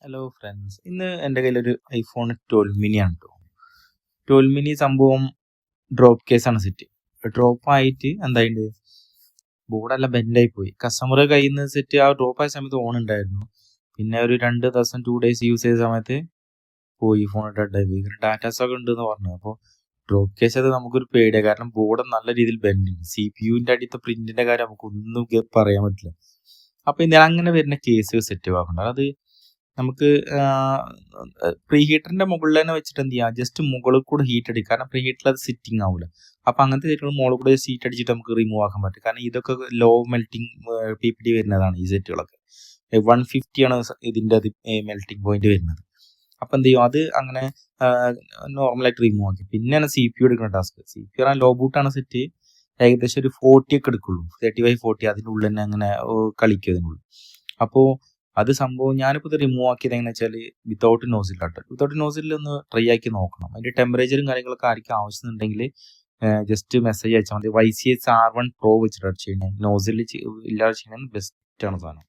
Hello friends, ഇന്ന് എൻ്റെ കയ്യിലൊരു ഐഫോൺ 12 മിനി ആണ് കേട്ടോ. 12 മിനി സംഭവം ഡ്രോപ്പ് കേസാണ് സെറ്റ്. ഡ്രോപ്പ് ആയിട്ട് എന്തായിട്ട് ബോർഡെല്ലാം ബെൻഡായി പോയി. കസ്റ്റമർ കയ്യിൽ നിന്ന് സെറ്റ് ആ ഡ്രോപ്പ് ആയ സമയത്ത് ഓൺ ഉണ്ടായിരുന്നു. പിന്നെ ഒരു 2 ഡേയ്സ് യൂസ് ചെയ്ത സമയത്ത് പോയി, ഫോൺ ഡെഡായി പോയി. ഡാറ്റാസ് ഒക്കെ ഉണ്ടെന്ന് പറഞ്ഞു. അപ്പോൾ ഡ്രോപ്പ് കേസ് അത് നമുക്കൊരു പേടിയാണ്. കാരണം ബോർഡ് നല്ല രീതിയിൽ ബെൻഡ് ഉണ്ട്. CPU-ൻ്റെ അടിയത്തെ പ്രിന്റിന്റെ കാര്യം നമുക്കൊന്നും പറയാൻ പറ്റില്ല. അപ്പോൾ ഇത് അങ്ങനെ വരുന്ന കേസ് സെറ്റ് ആക്കണം. അത് നമുക്ക് പ്രീ ഹീറ്ററിന്റെ മുകളിൽ തന്നെ വെച്ചിട്ട് എന്ത് ചെയ്യാം, ജസ്റ്റ് മുകളിൽ കൂടെ ഹീറ്റ് അടിക്കും. കാരണം പ്രീ ഹീറ്ററിൽ അത് സിറ്റിംഗ് ആവില്ല. അപ്പം അങ്ങനത്തെ സെറ്റുകൾ മുകളിൽ കൂടെ ഹീറ്റ് അടിച്ചിട്ട് നമുക്ക് റിമൂവ് ആക്കാൻ പറ്റും. കാരണം ഇതൊക്കെ ലോ മെൽറ്റിംഗ് PPD വരുന്നതാണ് ഈ സെറ്റുകളൊക്കെ. 150 ആണ് ഇതിൻ്റെ അത് മെൽറ്റിംഗ് പോയിന്റ് വരുന്നത്. അപ്പം എന്ത് ചെയ്യും, അത് അങ്ങനെ നോർമലായിട്ട് റിമൂവ് ആക്കി. പിന്നെയാണ് CPU എടുക്കുന്ന ടാസ്ക്. CPU ലോ ബൂട്ടാണ് സെറ്റ്. ഏകദേശം ഒരു 40 ഒക്കെ എടുക്കുള്ളൂ, 35-40. അതിൻ്റെ ഉള്ളിൽ തന്നെ അങ്ങനെ കളിക്കും അതിനുള്ളിൽ. അപ്പോൾ അത് സംഭവം ഞാനിപ്പോൾ ഇത് റിമൂവ് ആക്കിയത് എങ്ങനെ വെച്ചാൽ വിത്തൗട്ട് നോസിലാട്ടോ. വിത്തൗട്ട് നോസിൽ ഒന്ന് ട്രൈ ആക്കി നോക്കണം. അതിൻ്റെ ടെമ്പറേച്ചറും കാര്യങ്ങളൊക്കെ ആയിരിക്കും ആവശ്യമുണ്ടെങ്കിൽ ജസ്റ്റ് മെസ്സേജ് അയച്ചാൽ മതി. YCS R1 Pro വെച്ചിട്ടാണ് ചെയ്യുന്നത്. നോസിൽ ഇല്ലാതെ ചെയ്യുന്നത് ബെസ്റ്റാണ് സാധനം.